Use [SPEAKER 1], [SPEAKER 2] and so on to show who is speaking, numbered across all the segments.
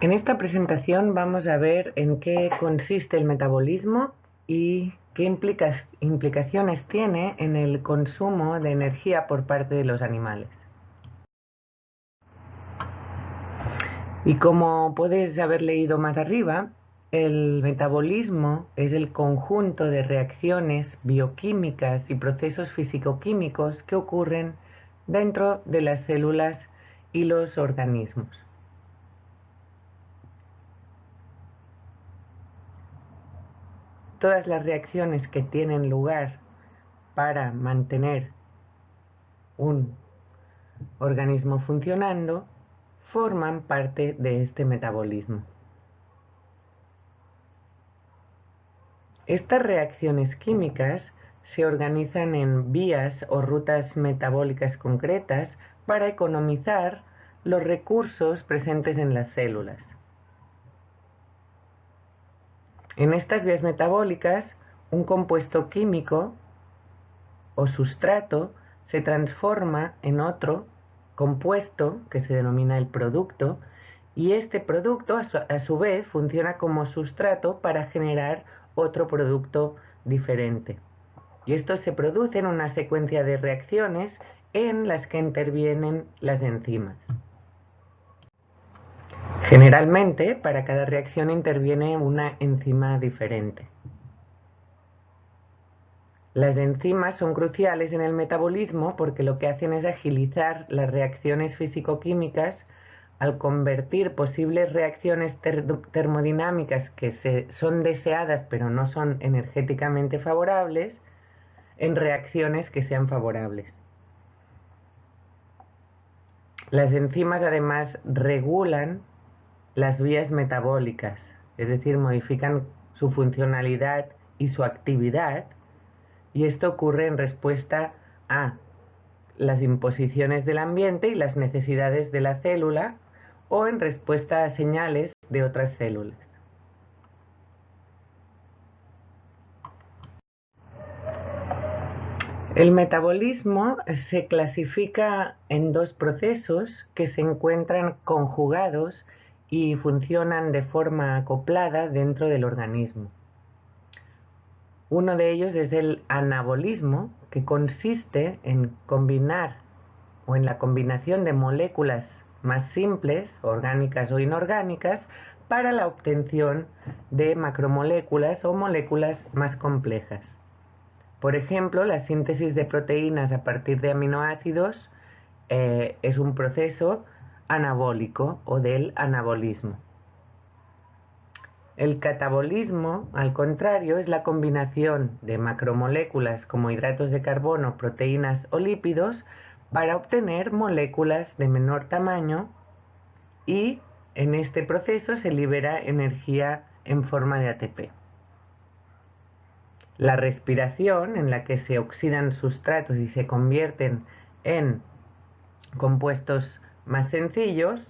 [SPEAKER 1] En esta presentación vamos a ver en qué consiste el metabolismo y qué implicaciones tiene en el consumo de energía por parte de los animales. Y como puedes haber leído más arriba, el metabolismo es el conjunto de reacciones bioquímicas y procesos físico-químicos que ocurren dentro de las células y los organismos. Todas las reacciones que tienen lugar para mantener un organismo funcionando forman parte de este metabolismo. Estas reacciones químicas se organizan en vías o rutas metabólicas concretas para economizar los recursos presentes en las células. En estas vías metabólicas, un compuesto químico o sustrato se transforma en otro compuesto que se denomina el producto, y este producto a su vez funciona como sustrato para generar otro producto diferente. Y esto se produce en una secuencia de reacciones en las que intervienen las enzimas. Generalmente, para cada reacción interviene una enzima diferente. Las enzimas son cruciales en el metabolismo porque lo que hacen es agilizar las reacciones físico-químicas al convertir posibles reacciones termodinámicas que son deseadas pero no son energéticamente favorables en reacciones que sean favorables. Las enzimas además regulan las vías metabólicas, es decir, modifican su funcionalidad y su actividad, y esto ocurre en respuesta a las imposiciones del ambiente y las necesidades de la célula, o en respuesta a señales de otras células. El metabolismo se clasifica en dos procesos que se encuentran conjugados y funcionan de forma acoplada dentro del organismo. Uno de ellos es el anabolismo, que consiste en combinar o en la combinación de moléculas más simples, orgánicas o inorgánicas, para la obtención de macromoléculas o moléculas más complejas. Por ejemplo, la síntesis de proteínas a partir de aminoácidos es un proceso anabólico o del anabolismo. El catabolismo, al contrario, es la combinación de macromoléculas como hidratos de carbono, proteínas o lípidos para obtener moléculas de menor tamaño, y en este proceso se libera energía en forma de ATP. La respiración, en la que se oxidan sustratos y se convierten en compuestos más sencillos,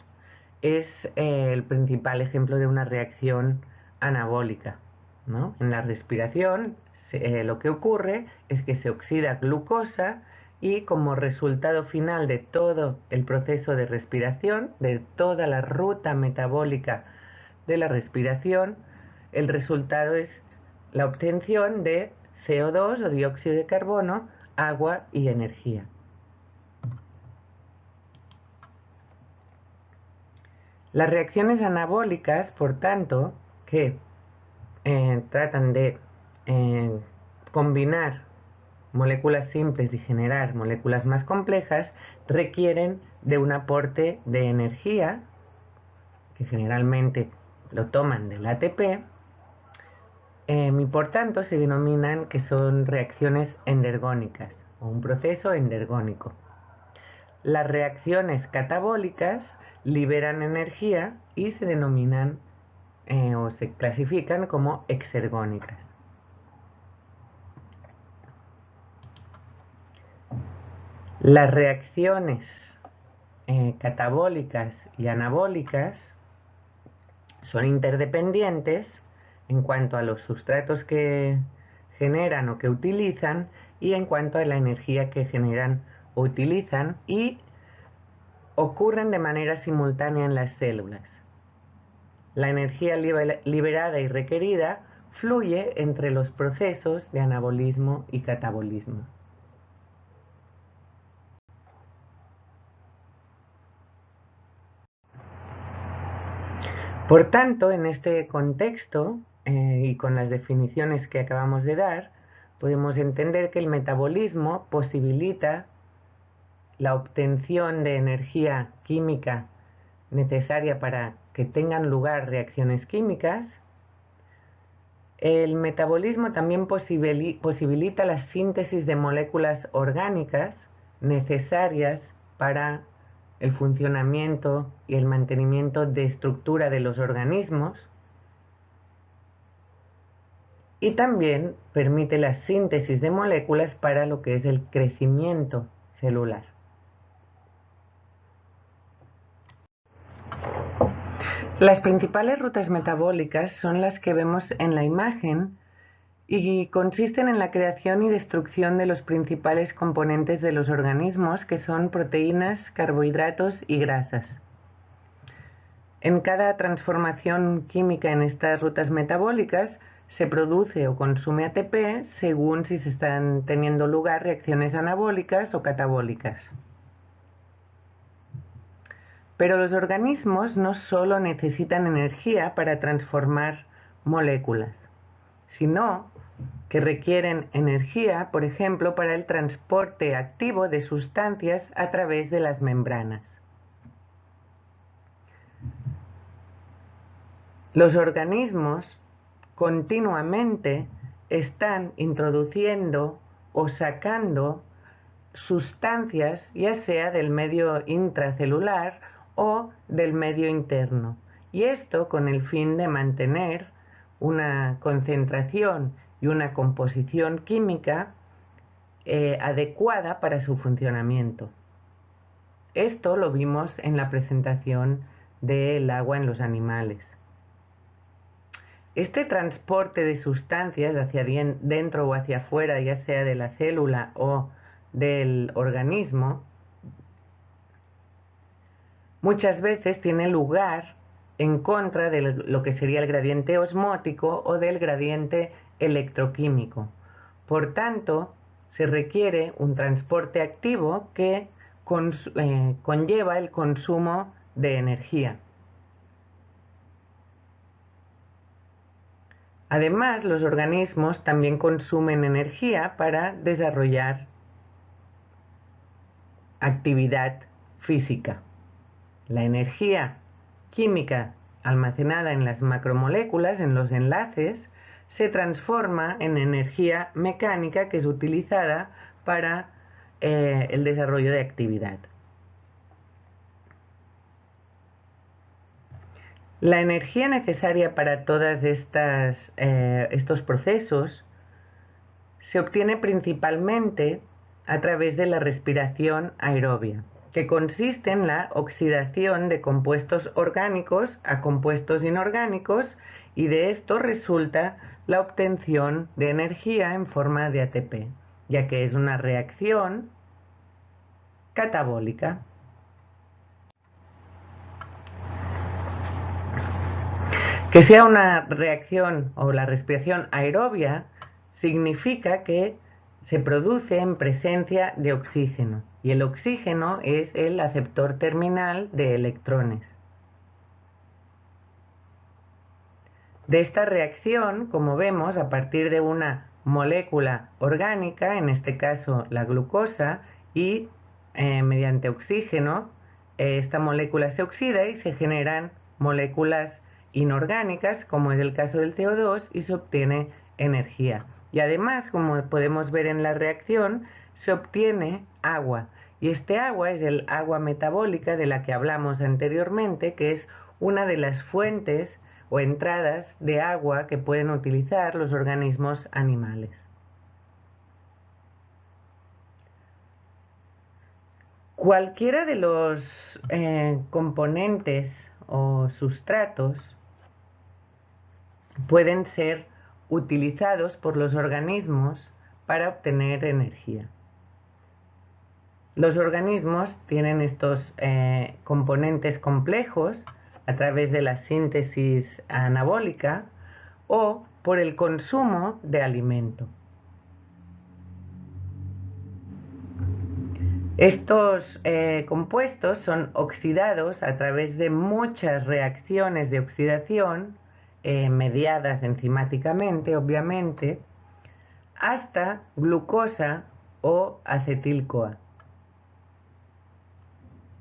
[SPEAKER 1] es el principal ejemplo de una reacción anabólica, ¿no? En la respiración lo que ocurre es que se oxida glucosa, y como resultado final de todo el proceso de respiración, de toda la ruta metabólica de la respiración, el resultado es la obtención de CO2 o dióxido de carbono, agua y energía. Las reacciones anabólicas, por tanto, que tratan de combinar moléculas simples y generar moléculas más complejas, requieren de un aporte de energía, que generalmente lo toman del ATP, y por tanto se denominan que son reacciones endergónicas o un proceso endergónico. Las reacciones catabólicas liberan energía y se denominan o se clasifican como exergónicas. Las reacciones catabólicas y anabólicas son interdependientes en cuanto a los sustratos que generan o que utilizan, y en cuanto a la energía que generan o utilizan, y ocurren de manera simultánea en las células. La energía liberada y requerida fluye entre los procesos de anabolismo y catabolismo. Por tanto, en este contexto y con las definiciones que acabamos de dar, podemos entender que el metabolismo posibilita la obtención de energía química necesaria para que tengan lugar reacciones químicas. El metabolismo también posibilita la síntesis de moléculas orgánicas necesarias para el funcionamiento y el mantenimiento de estructura de los organismos, y también permite la síntesis de moléculas para lo que es el crecimiento celular. Las principales rutas metabólicas son las que vemos en la imagen y consisten en la creación y destrucción de los principales componentes de los organismos, que son proteínas, carbohidratos y grasas. En cada transformación química en estas rutas metabólicas se produce o consume ATP según si se están teniendo lugar reacciones anabólicas o catabólicas. Pero los organismos no solo necesitan energía para transformar moléculas, sino que requieren energía, por ejemplo, para el transporte activo de sustancias a través de las membranas. Los organismos continuamente están introduciendo o sacando sustancias, ya sea del medio intracelular o del medio interno, y esto con el fin de mantener una concentración y una composición química adecuada para su funcionamiento. Esto lo vimos en la presentación del agua en los animales. Este transporte de sustancias hacia dentro o hacia afuera, ya sea de la célula o del organismo, muchas veces tiene lugar en contra de lo que sería el gradiente osmótico o del gradiente electroquímico. Por tanto, se requiere un transporte activo que conlleva el consumo de energía. Además, los organismos también consumen energía para desarrollar actividad física. La energía química almacenada en las macromoléculas, en los enlaces, se transforma en energía mecánica que es utilizada para el desarrollo de actividad. La energía necesaria para todos estos procesos se obtiene principalmente a través de la respiración aerobia, que consiste en la oxidación de compuestos orgánicos a compuestos inorgánicos, y de esto resulta la obtención de energía en forma de ATP, ya que es una reacción catabólica. Que sea una reacción o la respiración aerobia significa que se produce en presencia de oxígeno, y el oxígeno es el aceptor terminal de electrones. De esta reacción, como vemos, a partir de una molécula orgánica, en este caso la glucosa, y mediante oxígeno, esta molécula se oxida y se generan moléculas inorgánicas, como es el caso del CO2, y se obtiene energía. Y además, como podemos ver en la reacción, se obtiene agua. Y este agua es el agua metabólica de la que hablamos anteriormente, que es una de las fuentes o entradas de agua que pueden utilizar los organismos animales. Cualquiera de los componentes o sustratos pueden ser utilizados por los organismos para obtener energía. Los organismos tienen estos componentes complejos a través de la síntesis anabólica o por el consumo de alimento. Estos compuestos son oxidados a través de muchas reacciones de oxidación, mediadas enzimáticamente, obviamente, hasta glucosa o acetil-CoA.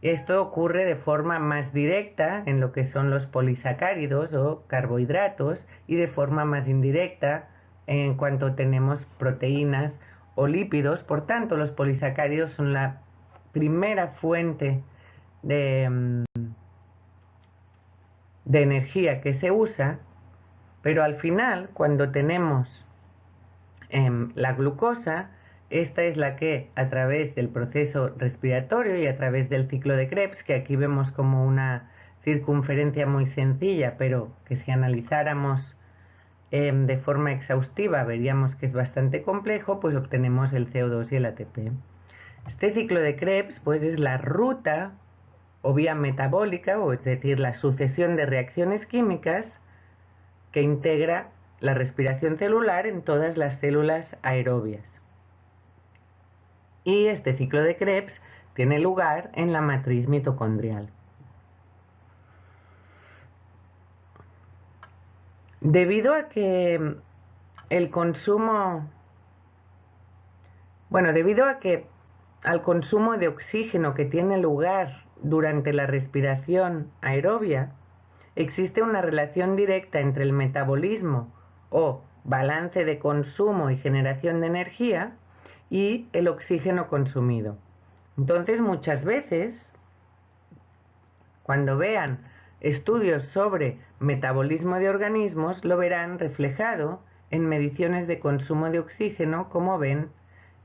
[SPEAKER 1] Esto ocurre de forma más directa en lo que son los polisacáridos o carbohidratos y de forma más indirecta en cuanto tenemos proteínas o lípidos. Por tanto, los polisacáridos son la primera fuente de energía que se usa, pero al final, cuando tenemos la glucosa, esta es la que a través del proceso respiratorio y a través del ciclo de Krebs, que aquí vemos como una circunferencia muy sencilla, pero que si analizáramos de forma exhaustiva veríamos que es bastante complejo, pues obtenemos el CO2 y el ATP. Este ciclo de Krebs pues es la ruta o vía metabólica, o es decir, la sucesión de reacciones químicas que integra la respiración celular en todas las células aerobias. Y este ciclo de Krebs tiene lugar en la matriz mitocondrial. Debido a que el consumo, debido a que al consumo de oxígeno que tiene lugar durante la respiración aerobia, existe una relación directa entre el metabolismo o balance de consumo y generación de energía y el oxígeno consumido. Entonces, muchas veces, cuando vean estudios sobre metabolismo de organismos, lo verán reflejado en mediciones de consumo de oxígeno, como ven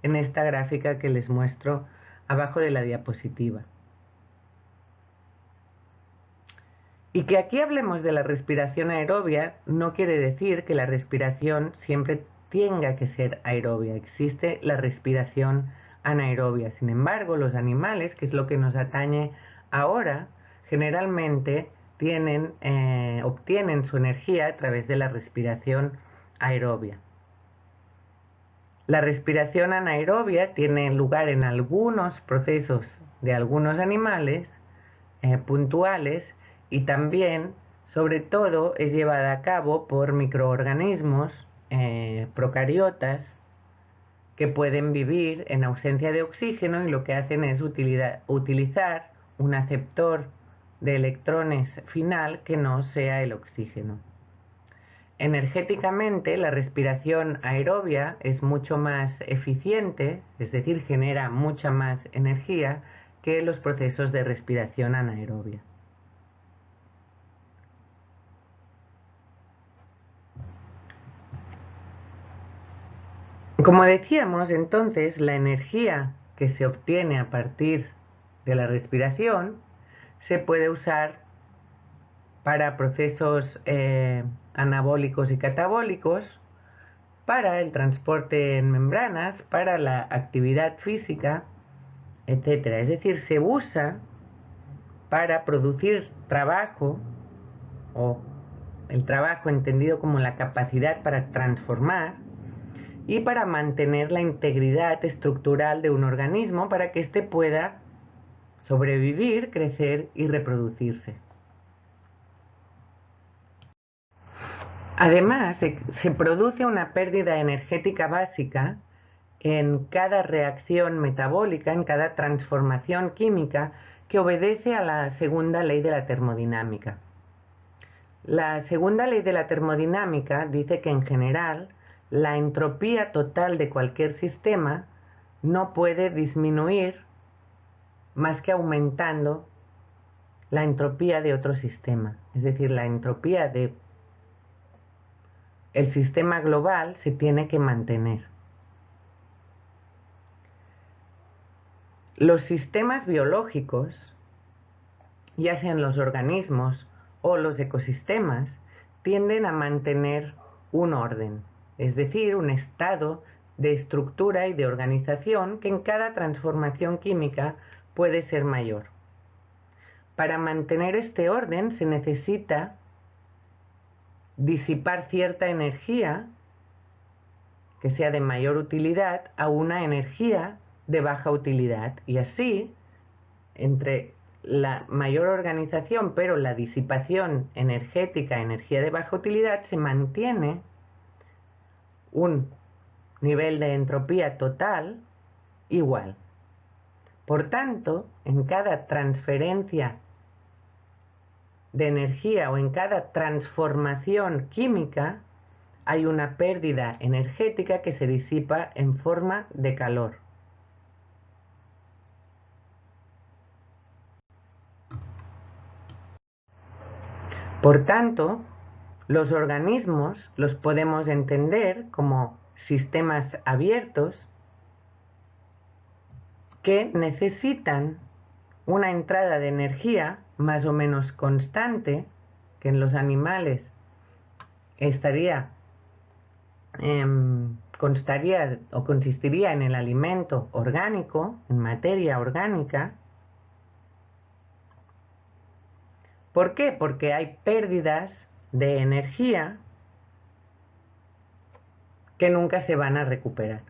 [SPEAKER 1] en esta gráfica que les muestro abajo de la diapositiva. Y que aquí hablemos de la respiración aerobia no quiere decir que la respiración siempre tenga que ser aerobia. Existe la respiración anaerobia. Sin embargo, los animales, que es lo que nos atañe ahora, generalmente obtienen su energía a través de la respiración aerobia. La respiración anaerobia tiene lugar en algunos procesos de algunos animales puntuales, y también, sobre todo, es llevada a cabo por microorganismos procariotas que pueden vivir en ausencia de oxígeno, y lo que hacen es utilizar un aceptor de electrones final que no sea el oxígeno. Energéticamente, la respiración aerobia es mucho más eficiente, es decir, genera mucha más energía que los procesos de respiración anaerobia. Como decíamos, entonces, la energía que se obtiene a partir de la respiración se puede usar para procesos anabólicos y catabólicos, para el transporte en membranas, para la actividad física, etc. Es decir, se usa para producir trabajo, o el trabajo entendido como la capacidad para transformar, y para mantener la integridad estructural de un organismo para que éste pueda sobrevivir, crecer y reproducirse. Además, se produce una pérdida energética básica en cada reacción metabólica, en cada transformación química que obedece a la segunda ley de la termodinámica. La segunda ley de la termodinámica dice que en general la entropía total de cualquier sistema no puede disminuir más que aumentando la entropía de otro sistema. Es decir, la entropía del sistema global se tiene que mantener. Los sistemas biológicos, ya sean los organismos o los ecosistemas, tienden a mantener un orden, es decir, un estado de estructura y de organización que en cada transformación química puede ser mayor. Para mantener este orden se necesita disipar cierta energía que sea de mayor utilidad a una energía de baja utilidad. Y así, entre la mayor organización, pero la disipación energética, energía de baja utilidad, se mantiene un nivel de entropía total igual. Por tanto, en cada transferencia de energía o en cada transformación química hay una pérdida energética que se disipa en forma de calor. Por tanto, los organismos los podemos entender como sistemas abiertos que necesitan una entrada de energía más o menos constante, que en los animales constaría o consistiría en el alimento orgánico, en materia orgánica. ¿Por qué? Porque hay pérdidas de energía que nunca se van a recuperar.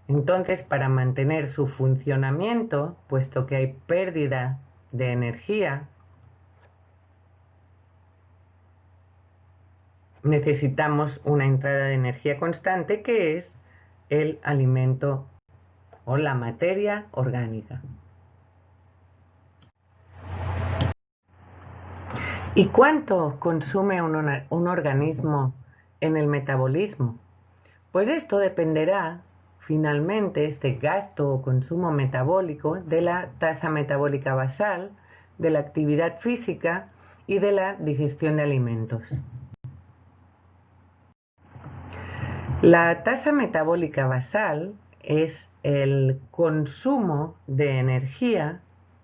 [SPEAKER 1] Entonces, para mantener su funcionamiento, puesto que hay pérdida de energía, necesitamos una entrada de energía constante que es el alimento o la materia orgánica. ¿Y cuánto consume un organismo en el metabolismo? Pues esto dependerá finalmente, este gasto o consumo metabólico, de la tasa metabólica basal, de la actividad física y de la digestión de alimentos. La tasa metabólica basal es el consumo de energía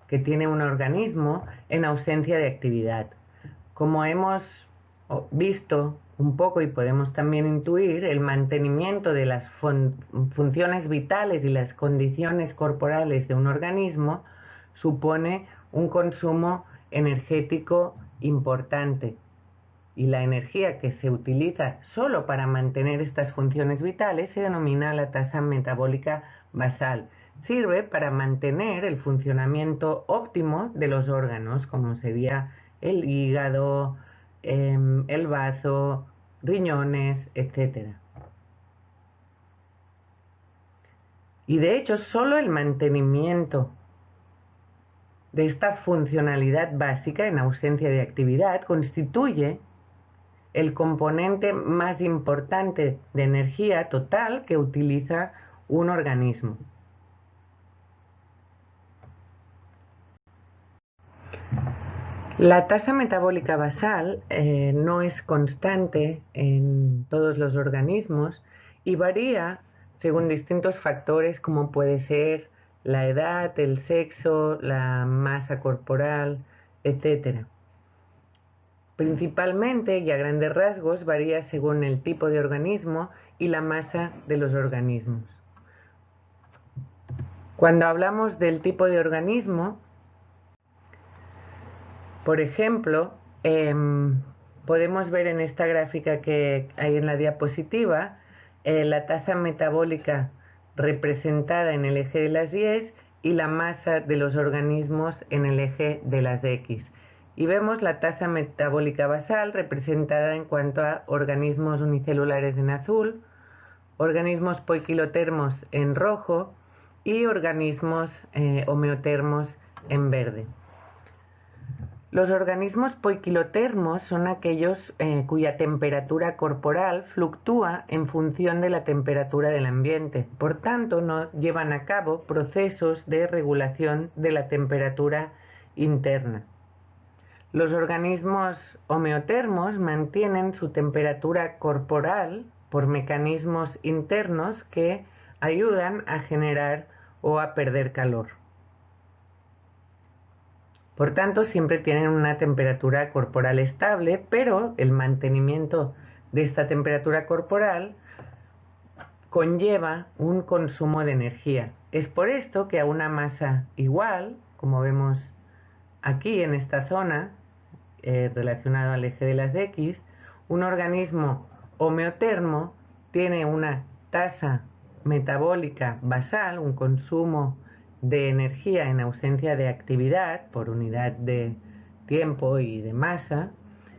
[SPEAKER 1] que tiene un organismo en ausencia de actividad. Como hemos visto un poco y podemos también intuir, el mantenimiento de las funciones vitales y las condiciones corporales de un organismo supone un consumo energético importante. Y la energía que se utiliza solo para mantener estas funciones vitales se denomina la tasa metabólica basal. Sirve para mantener el funcionamiento óptimo de los órganos, como sería el hígado, el bazo, riñones, etc. Y de hecho, solo el mantenimiento de esta funcionalidad básica en ausencia de actividad constituye el componente más importante de energía total que utiliza un organismo. La tasa metabólica basal no es constante en todos los organismos y varía según distintos factores como puede ser la edad, el sexo, la masa corporal, etc. Principalmente y a grandes rasgos varía según el tipo de organismo y la masa de los organismos. Cuando hablamos del tipo de organismo, por ejemplo, podemos ver en esta gráfica que hay en la diapositiva la tasa metabólica representada en el eje de las Y y la masa de los organismos en el eje de las X. Y vemos la tasa metabólica basal representada en cuanto a organismos unicelulares en azul, organismos poiquilotermos en rojo y organismos homeotermos en verde. Los organismos poiquilotermos son aquellos cuya temperatura corporal fluctúa en función de la temperatura del ambiente. Por tanto, no llevan a cabo procesos de regulación de la temperatura interna. Los organismos homeotermos mantienen su temperatura corporal por mecanismos internos que ayudan a generar o a perder calor. Por tanto, siempre tienen una temperatura corporal estable, pero el mantenimiento de esta temperatura corporal conlleva un consumo de energía. Es por esto que a una masa igual, como vemos aquí en esta zona, relacionado al eje de las X, un organismo homeotermo tiene una tasa metabólica basal, un consumo de energía en ausencia de actividad por unidad de tiempo y de masa,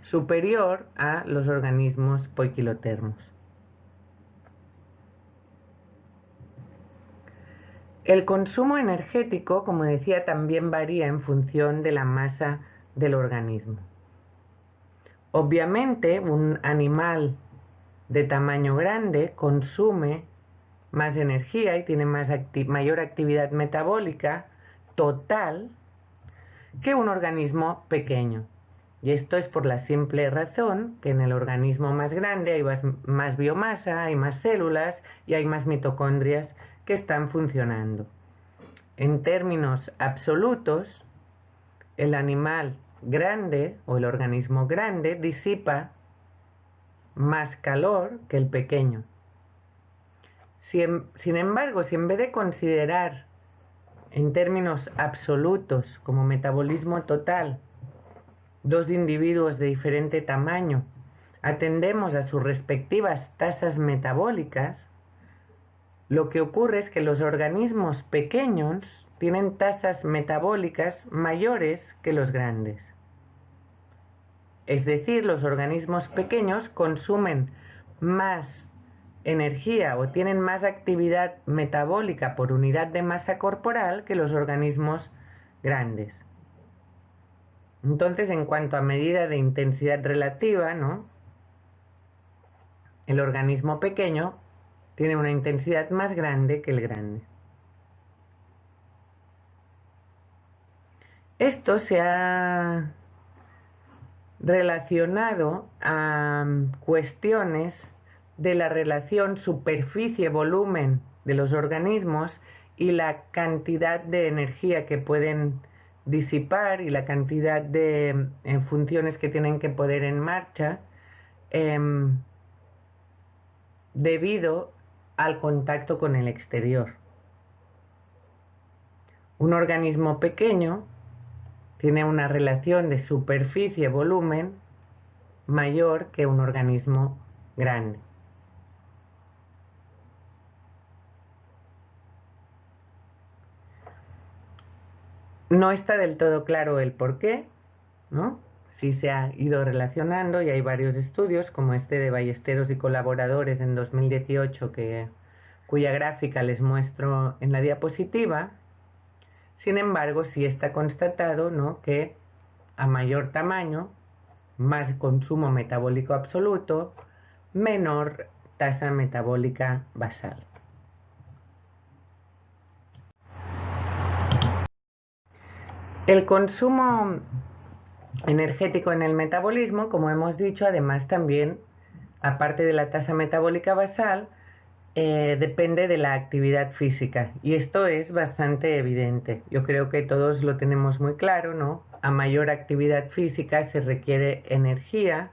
[SPEAKER 1] superior a los organismos poiquilotermos. El consumo energético, como decía, también varía en función de la masa del organismo. Obviamente, un animal de tamaño grande consume más energía y tiene mayor actividad metabólica total que un organismo pequeño. Y esto es por la simple razón que en el organismo más grande hay más biomasa, hay más células y hay más mitocondrias que están funcionando. En términos absolutos, el animal grande o el organismo grande disipa más calor que el pequeño. Sin embargo, si en vez de considerar en términos absolutos como metabolismo total dos individuos de diferente tamaño, atendemos a sus respectivas tasas metabólicas, lo que ocurre es que los organismos pequeños tienen tasas metabólicas mayores que los grandes. Es decir, los organismos pequeños consumen más energía o tienen más actividad metabólica por unidad de masa corporal que los organismos grandes. Entonces, en cuanto a medida de intensidad relativa, ¿no? El organismo pequeño tiene una intensidad más grande que el grande. Esto se ha relacionado a cuestiones de la relación superficie-volumen de los organismos y la cantidad de energía que pueden disipar y la cantidad de funciones que tienen que poner en marcha debido al contacto con el exterior. Un organismo pequeño tiene una relación de superficie-volumen mayor que un organismo grande. No está del todo claro el por qué, ¿no? Sí se ha ido relacionando y hay varios estudios, como este de Ballesteros y colaboradores en 2018, cuya gráfica les muestro en la diapositiva. Sin embargo, sí está constatado, ¿no?, que a mayor tamaño, más consumo metabólico absoluto, menor tasa metabólica basal. El consumo energético en el metabolismo, como hemos dicho, además también, aparte de la tasa metabólica basal, depende de la actividad física. Y esto es bastante evidente. Yo creo que todos lo tenemos muy claro, ¿no? A mayor actividad física se requiere energía.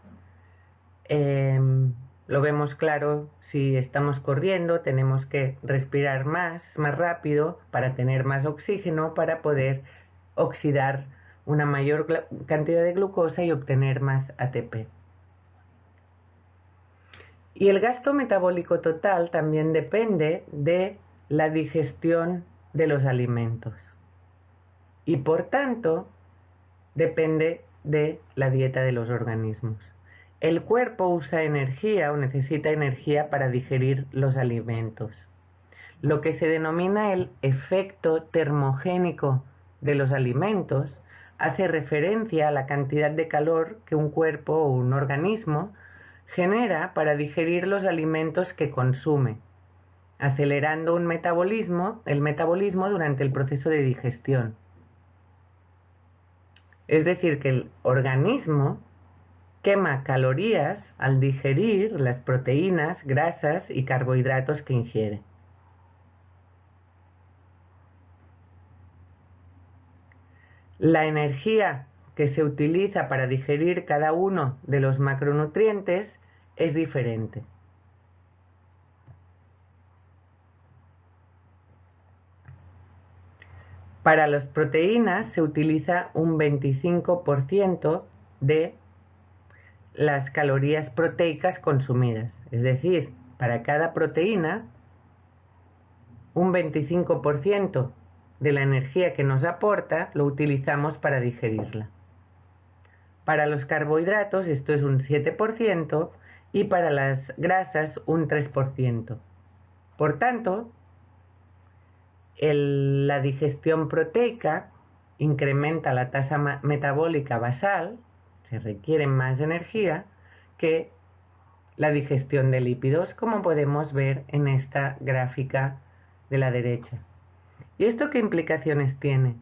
[SPEAKER 1] Lo vemos claro si estamos corriendo, tenemos que respirar más rápido para tener más oxígeno, para poder oxidar una mayor cantidad de glucosa y obtener más ATP. Y el gasto metabólico total también depende de la digestión de los alimentos. Y por tanto, depende de la dieta de los organismos. El cuerpo usa energía o necesita energía para digerir los alimentos. Lo que se denomina el efecto termogénico de los alimentos hace referencia a la cantidad de calor que un cuerpo o un organismo genera para digerir los alimentos que consume, acelerando el metabolismo durante el proceso de digestión. Es decir, que el organismo quema calorías al digerir las proteínas, grasas y carbohidratos que ingiere. La energía que se utiliza para digerir cada uno de los macronutrientes es diferente. Para las proteínas se utiliza un 25% de las calorías proteicas consumidas. Es decir, para cada proteína, un 25% de la energía que nos aporta lo utilizamos para digerirla. Para los carbohidratos esto es un 7% y para las grasas un 3%. Por tanto, la digestión proteica incrementa la tasa metabólica basal, se requiere más energía que la digestión de lípidos, como podemos ver en esta gráfica de la derecha. ¿Y esto qué implicaciones tiene?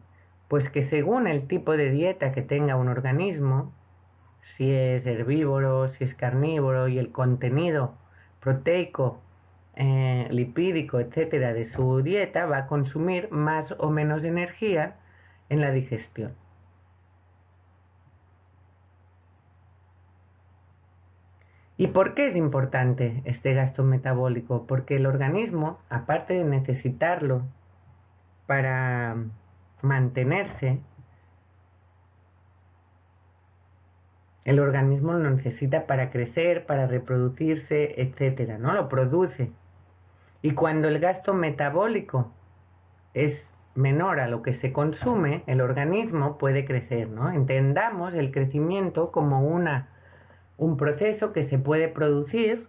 [SPEAKER 1] Pues que según el tipo de dieta que tenga un organismo, si es herbívoro, si es carnívoro y el contenido proteico, lipídico, etcétera, de su dieta va a consumir más o menos energía en la digestión. ¿Y por qué es importante este gasto metabólico? Porque el organismo, aparte de necesitarlo para mantenerse, el organismo lo necesita para crecer, para reproducirse, etcétera, ¿no? Lo produce. Y cuando el gasto metabólico es menor a lo que se consume, el organismo puede crecer, ¿no? Entendamos el crecimiento como un proceso que se puede producir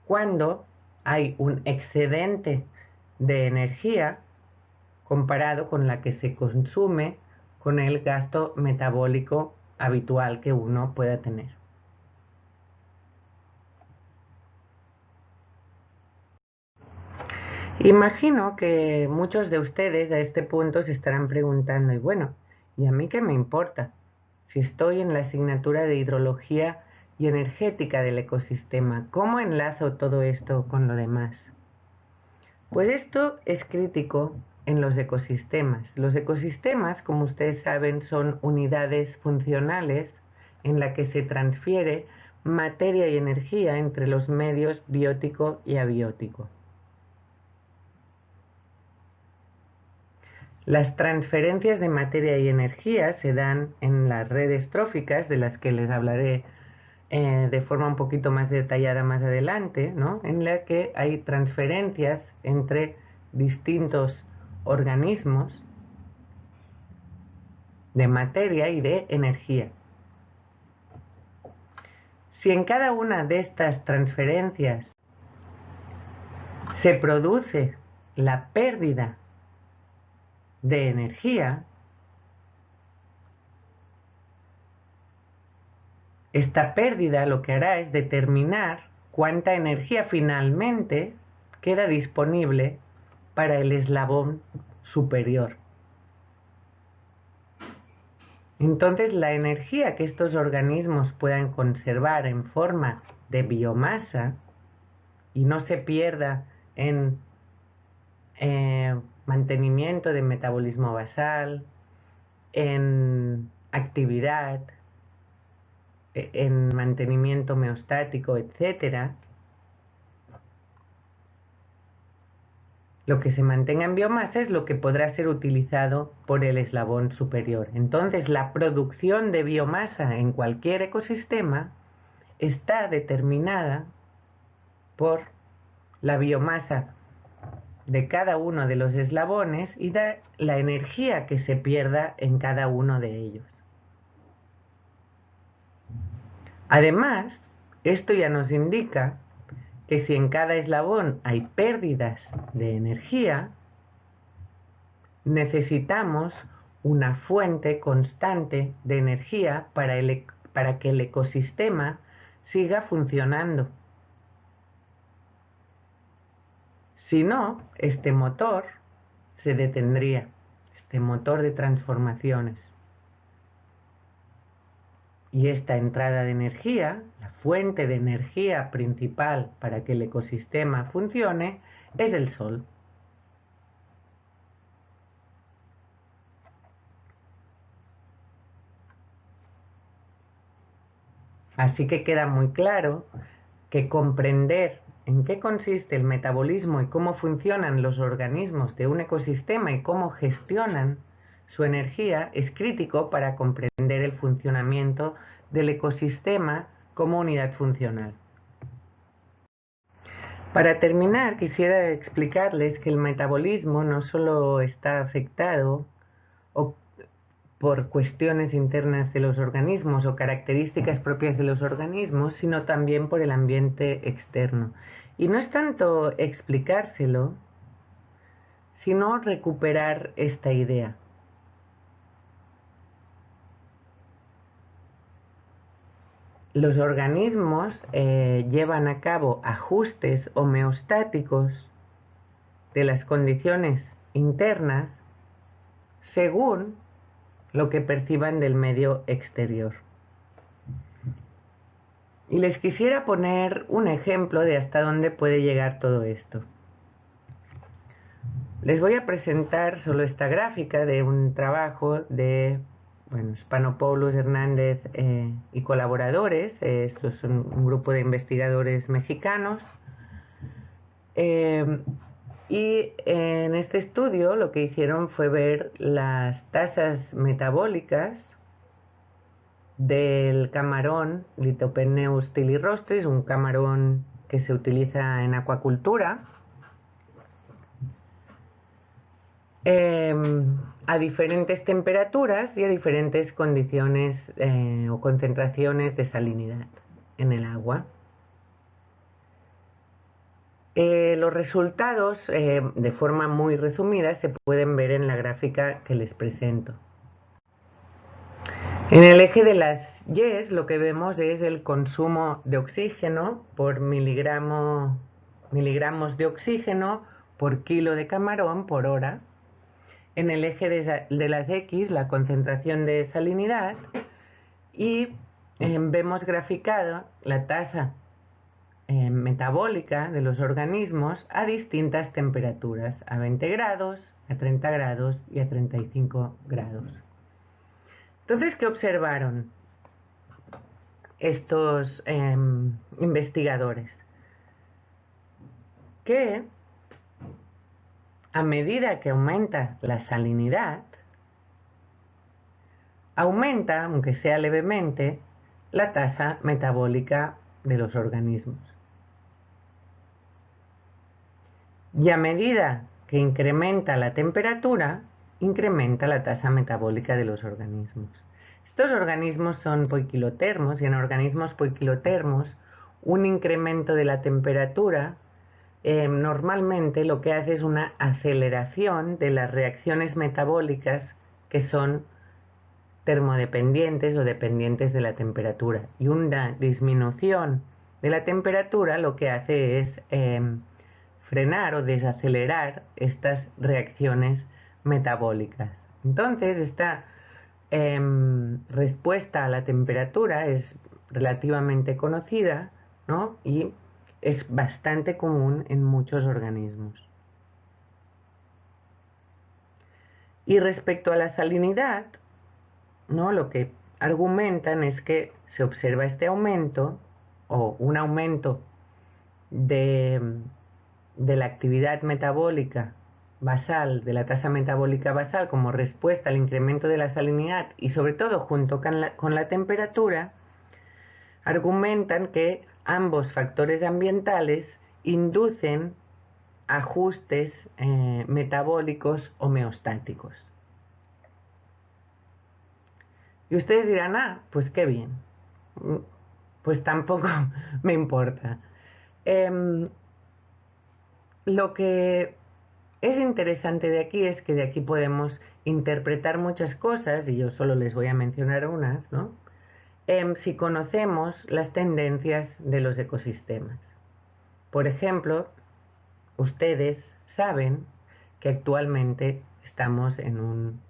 [SPEAKER 1] cuando hay un excedente de energía comparado con la que se consume con el gasto metabólico habitual que uno pueda tener. Imagino que muchos de ustedes a este punto se estarán preguntando, y bueno, ¿y a mí qué me importa? Si estoy en la asignatura de hidrología y energética del ecosistema, ¿cómo enlazo todo esto con lo demás? Pues esto es crítico en los ecosistemas. Los ecosistemas, como ustedes saben, son unidades funcionales en la que se transfiere materia y energía entre los medios biótico y abiótico. Las transferencias de materia y energía se dan en las redes tróficas, de las que les hablaré de forma un poquito más detallada más adelante, ¿no? En la que hay transferencias entre distintos organismos de materia y de energía. Si en cada una de estas transferencias se produce la pérdida de energía, esta pérdida lo que hará es determinar cuánta energía finalmente queda disponible para el eslabón superior. Entonces, la energía que estos organismos puedan conservar en forma de biomasa y no se pierda en mantenimiento de metabolismo basal, en actividad, en mantenimiento homeostático, etcétera, lo que se mantenga en biomasa es lo que podrá ser utilizado por el eslabón superior. Entonces, la producción de biomasa en cualquier ecosistema está determinada por la biomasa de cada uno de los eslabones y la energía que se pierda en cada uno de ellos. Además, esto ya nos indica que si en cada eslabón hay pérdidas de energía, necesitamos una fuente constante de energía para que el ecosistema siga funcionando. Si no, este motor se detendría, este motor de transformaciones. Y esta entrada de energía, la fuente de energía principal para que el ecosistema funcione, es el sol. Así que queda muy claro que comprender en qué consiste el metabolismo y cómo funcionan los organismos de un ecosistema y cómo gestionan su energía es crítico para comprender el funcionamiento del ecosistema como unidad funcional. Para terminar, quisiera explicarles que el metabolismo no solo está afectado por cuestiones internas de los organismos o características propias de los organismos, sino también por el ambiente externo. Y no es tanto explicárselo, sino recuperar esta idea. Los organismos llevan a cabo ajustes homeostáticos de las condiciones internas según lo que perciban del medio exterior. Y les quisiera poner un ejemplo de hasta dónde puede llegar todo esto. Les voy a presentar solo esta gráfica de un trabajo de Spanopoulos, Hernández y colaboradores. Estos son un grupo de investigadores mexicanos. Y en este estudio lo que hicieron fue ver las tasas metabólicas del camarón Lithopeneus thylirostris, un camarón que se utiliza en acuacultura, a diferentes temperaturas y a diferentes condiciones o concentraciones de salinidad en el agua. Los resultados, de forma muy resumida, se pueden ver en la gráfica que les presento. En el eje de las Y lo que vemos es el consumo de oxígeno por miligramos de oxígeno por kilo de camarón por hora. En el eje de las X la concentración de salinidad y vemos graficado la tasa metabólica de los organismos a distintas temperaturas, a 20 grados, a 30 grados y a 35 grados. Entonces, ¿qué observaron estos investigadores? Que a medida que aumenta la salinidad, aumenta, aunque sea levemente, la tasa metabólica de los organismos. Y a medida que incrementa la temperatura, incrementa la tasa metabólica de los organismos. Estos organismos son poiquilotermos y en organismos poiquilotermos un incremento de la temperatura normalmente lo que hace es una aceleración de las reacciones metabólicas que son termodependientes o dependientes de la temperatura. Y una disminución de la temperatura lo que hace es frenar o desacelerar estas reacciones metabólicas. Entonces, esta respuesta a la temperatura es relativamente conocida, ¿no? Y es bastante común en muchos organismos. Y respecto a la salinidad, ¿no? Lo que argumentan es que se observa este aumento o un aumento de la actividad metabólica basal, de la tasa metabólica basal como respuesta al incremento de la salinidad y sobre todo junto con la temperatura, argumentan que ambos factores ambientales inducen ajustes metabólicos homeostáticos. Y ustedes dirán, pues qué bien, pues tampoco me importa. Lo que es interesante de aquí es que de aquí podemos interpretar muchas cosas, y yo solo les voy a mencionar unas, ¿no? Si conocemos las tendencias de los ecosistemas. Por ejemplo, ustedes saben que actualmente estamos en un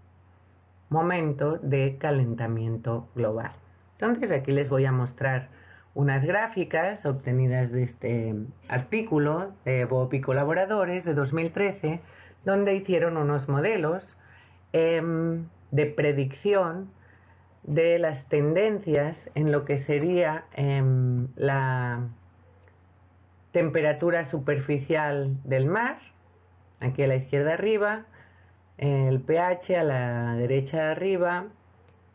[SPEAKER 1] momento de calentamiento global. Entonces aquí les voy a mostrar unas gráficas obtenidas de este artículo de Bob y colaboradores de 2013, donde hicieron unos modelos de predicción de las tendencias en lo que sería temperatura superficial del mar, aquí a la izquierda arriba, el pH a la derecha arriba,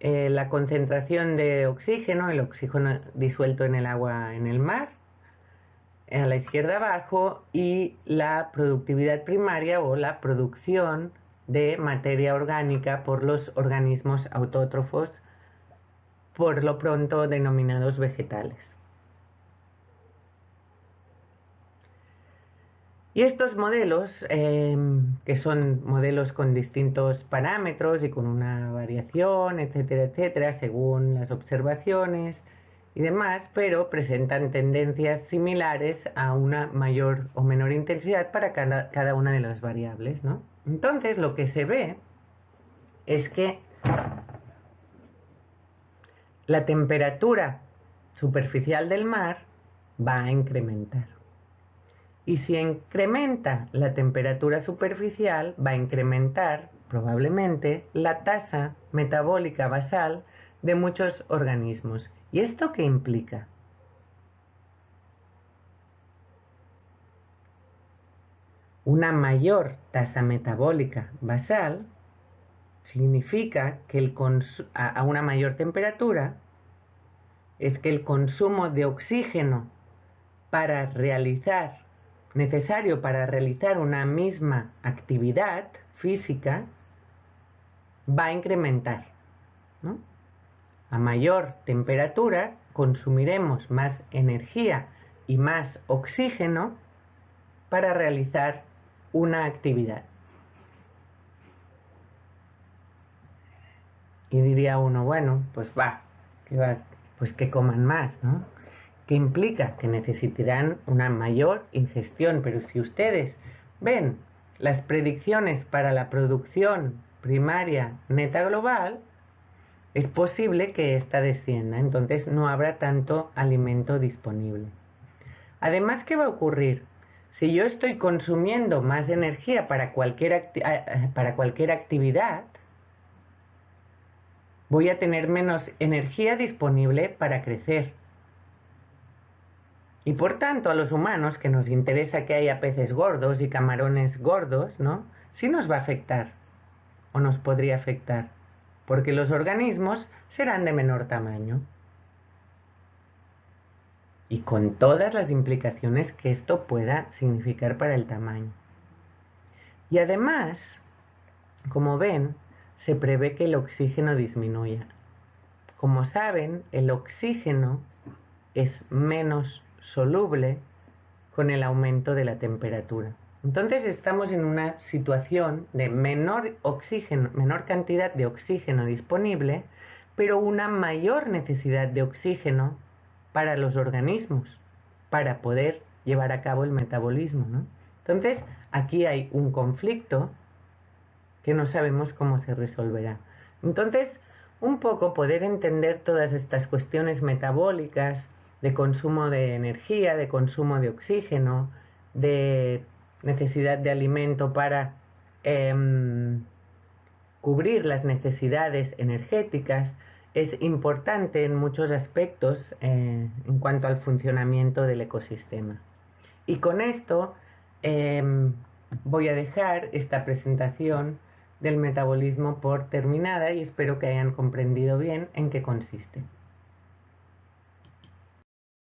[SPEAKER 1] la concentración de oxígeno, el oxígeno disuelto en el agua en el mar, a la izquierda abajo, y la productividad primaria o la producción de materia orgánica por los organismos autótrofos, por lo pronto denominados vegetales. Y estos modelos, que son modelos con distintos parámetros y con una variación, etcétera, etcétera, según las observaciones y demás, pero presentan tendencias similares a una mayor o menor intensidad para cada una de las variables, ¿no? Entonces, lo que se ve es que la temperatura superficial del mar va a incrementar. Y si incrementa la temperatura superficial, va a incrementar probablemente la tasa metabólica basal de muchos organismos. ¿Y esto qué implica? Una mayor tasa metabólica basal significa que a una mayor temperatura es que el consumo de oxígeno necesario para realizar una misma actividad física va a incrementar, ¿no? A mayor temperatura consumiremos más energía y más oxígeno para realizar una actividad. Y diría uno, bueno, pues pues que coman más, ¿no? ¿Qué implica? Que necesitarán una mayor ingestión, pero si ustedes ven las predicciones para la producción primaria neta global, es posible que ésta descienda, entonces no habrá tanto alimento disponible. Además, ¿qué va a ocurrir? Si yo estoy consumiendo más energía para cualquier actividad, voy a tener menos energía disponible para crecer. Y por tanto, a los humanos, que nos interesa que haya peces gordos y camarones gordos, ¿no? Sí nos va a afectar, o nos podría afectar, porque los organismos serán de menor tamaño. Y con todas las implicaciones que esto pueda significar para el tamaño. Y además, como ven, se prevé que el oxígeno disminuya. Como saben, el oxígeno es menos soluble con el aumento de la temperatura. Entonces estamos en una situación de menor cantidad de oxígeno disponible, pero una mayor necesidad de oxígeno para los organismos, para poder llevar a cabo el metabolismo, ¿no? Entonces, aquí hay un conflicto que no sabemos cómo se resolverá. Entonces, un poco poder entender todas estas cuestiones metabólicas, de consumo de energía, de consumo de oxígeno, de necesidad de alimento para cubrir las necesidades energéticas, es importante en muchos aspectos en cuanto al funcionamiento del ecosistema. Y con esto voy a dejar esta presentación del metabolismo por terminada y espero que hayan comprendido bien en qué consiste.